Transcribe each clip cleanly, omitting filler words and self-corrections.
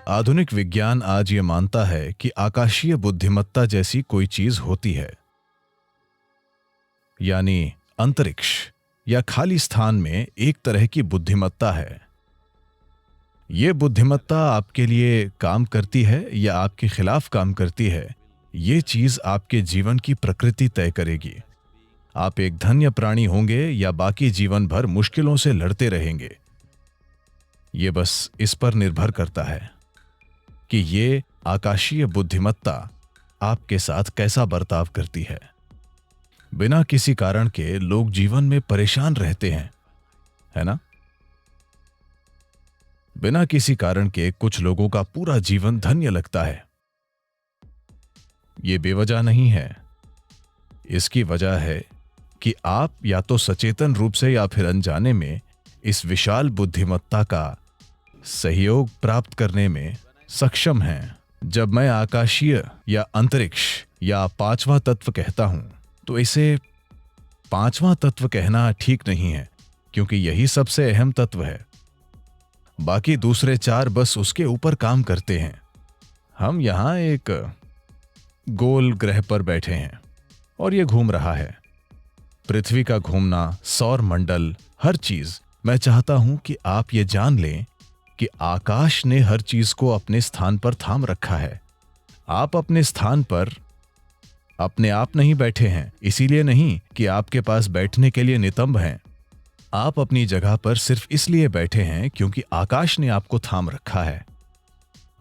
आधुनिक विज्ञान आज ये मानता है कि आकाशीय बुद्धिमत्ता जैसी कोई चीज होती है, यानी अंतरिक्ष या खाली स्थान में एक तरह की बुद्धिमत्ता है। ये बुद्धिमत्ता आपके लिए काम करती है या आपके खिलाफ काम करती है, ये चीज आपके जीवन की प्रकृति तय करेगी। आप एक धन्य प्राणी होंगे या बाकी जीवन भर मुश्किलों से लड़ते रहेंगे। ये बस इस पर निर्भर करता है कि ये आकाशीय बुद्धिमत्ता आपके साथ कैसा बर्ताव करती है। बिना किसी कारण के लोग जीवन में परेशान रहते हैं, है ना? बिना किसी कारण के कुछ लोगों का पूरा जीवन धन्य लगता है। ये बेवजह नहीं है। इसकी वजह है कि आप या तो सचेतन रूप से या फिर अनजाने में इस विशाल बुद्धिमत्ता का सहयोग प्राप्त करने में सक्षम हैं। जब मैं आकाशीय या अंतरिक्ष या पांचवा तत्व कहता हूं, तो इसे पांचवा तत्व कहना ठीक नहीं है, क्योंकि यही सबसे अहम तत्व है। बाकी दूसरे चार बस उसके ऊपर काम करते हैं। हम यहां एक गोल ग्रह पर बैठे हैं और ये घूम रहा है। पृथ्वी का घूमना, सौर मंडल, हर चीज। मैं चाहता हूं कि आप ये जान लें कि आकाश ने हर चीज को अपने स्थान पर थाम रखा है। आप अपने स्थान पर अपने आप नहीं बैठे हैं, इसीलिए नहीं कि आपके पास बैठने के लिए नितंब हैं। आप अपनी जगह पर सिर्फ इसलिए बैठे हैं क्योंकि आकाश ने आपको थाम रखा है।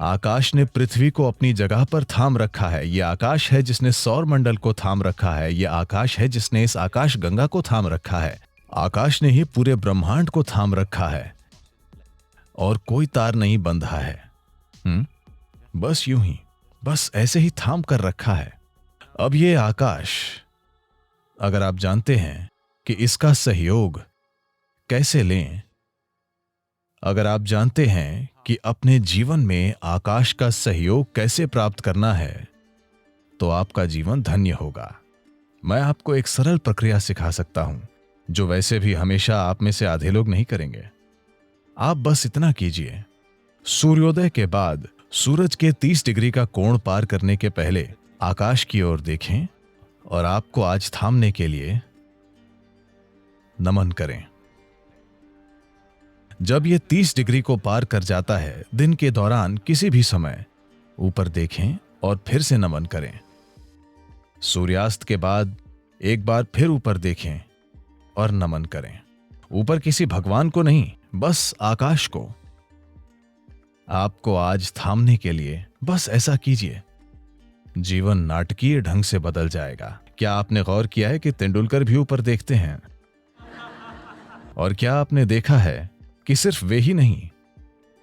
आकाश ने पृथ्वी को अपनी जगह पर थाम रखा है। यह आकाश है जिसने सौर मंडल को थाम रखा है। यह आकाश है जिसने इस आकाश गंगा को थाम रखा है। आकाश ने ही पूरे ब्रह्मांड को थाम रखा है और कोई तार नहीं बंधा है। बस यूं ही, बस ऐसे ही थाम कर रखा है। अब ये आकाश, अगर आप जानते हैं कि इसका सहयोग कैसे लें, अगर आप जानते हैं कि अपने जीवन में आकाश का सहयोग कैसे प्राप्त करना है, तो आपका जीवन धन्य होगा। मैं आपको एक सरल प्रक्रिया सिखा सकता हूं, जो वैसे भी हमेशा आप में से आधे लोग नहीं करेंगे। आप बस इतना कीजिए, सूर्योदय के बाद सूरज के 30 डिग्री का कोण पार करने के पहले आकाश की ओर देखें और आपको आज थामने के लिए नमन करें। जब यह 30 डिग्री को पार कर जाता है, दिन के दौरान किसी भी समय ऊपर देखें और फिर से नमन करें। सूर्यास्त के बाद एक बार फिर ऊपर देखें और नमन करें। ऊपर किसी भगवान को नहीं, बस आकाश को। आपको आज थामने के लिए बस ऐसा कीजिए। जीवन नाटकीय ढंग से बदल जाएगा। क्या आपने गौर किया है कि तेंदुलकर भी ऊपर देखते हैं? और क्या आपने देखा है कि सिर्फ वे ही नहीं,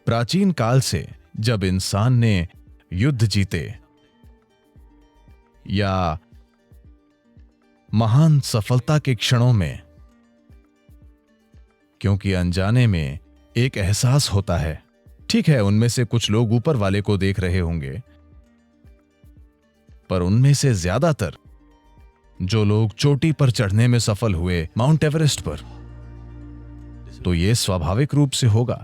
प्राचीन काल से जब इंसान ने युद्ध जीते या महान सफलता के क्षणों में, क्योंकि अनजाने में एक एहसास होता है। ठीक है, उनमें से कुछ लोग ऊपर वाले को देख रहे होंगे, पर उनमें से ज्यादातर जो लोग चोटी पर चढ़ने में सफल हुए, माउंट एवरेस्ट पर, तो यह स्वाभाविक रूप से होगा।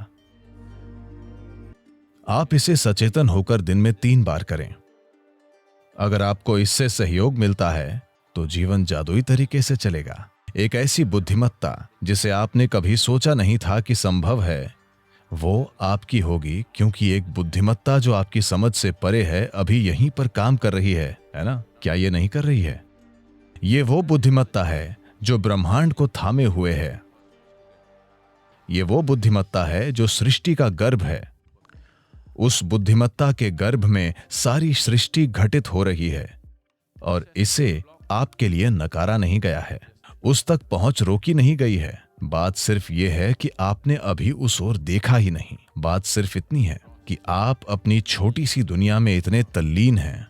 आप इसे सचेतन होकर दिन में 3 बार करें। अगर आपको इससे सहयोग मिलता है तो जीवन जादुई तरीके से चलेगा। एक ऐसी बुद्धिमत्ता जिसे आपने कभी सोचा नहीं था कि संभव है, वो आपकी होगी, क्योंकि एक बुद्धिमत्ता जो आपकी समझ से परे है अभी यहीं पर काम कर रही है ना? क्या ये नहीं कर रही है? ये वो बुद्धिमत्ता है जो ब्रह्मांड को थामे हुए है। ये वो बुद्धिमत्ता है जो सृष्टि का गर्भ है। उस बुद्धिमत्ता के गर्भ में सारी सृष्टि घटित हो रही है और इसे आपके लिए नकारा नहीं गया है। उस तक पहुंच रोकी नहीं गई है। बात सिर्फ यह है कि आपने अभी उस ओर देखा ही नहीं। बात सिर्फ इतनी है कि आप अपनी छोटी सी दुनिया में इतने तल्लीन हैं।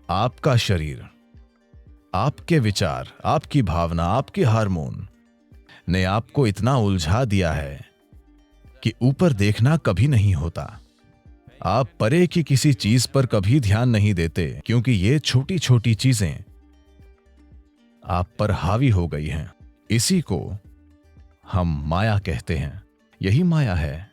आपका शरीर, आपके विचार, आपकी भावना, आपके हार्मोन ने आपको इतना उलझा दिया है कि ऊपर देखना कभी नहीं होता। आप परे की किसी चीज पर कभी ध्यान नहीं देते, क्योंकि ये छोटी छोटी चीजें आप पर हावी हो गई हैं। इसी को हम माया कहते हैं। यही माया है।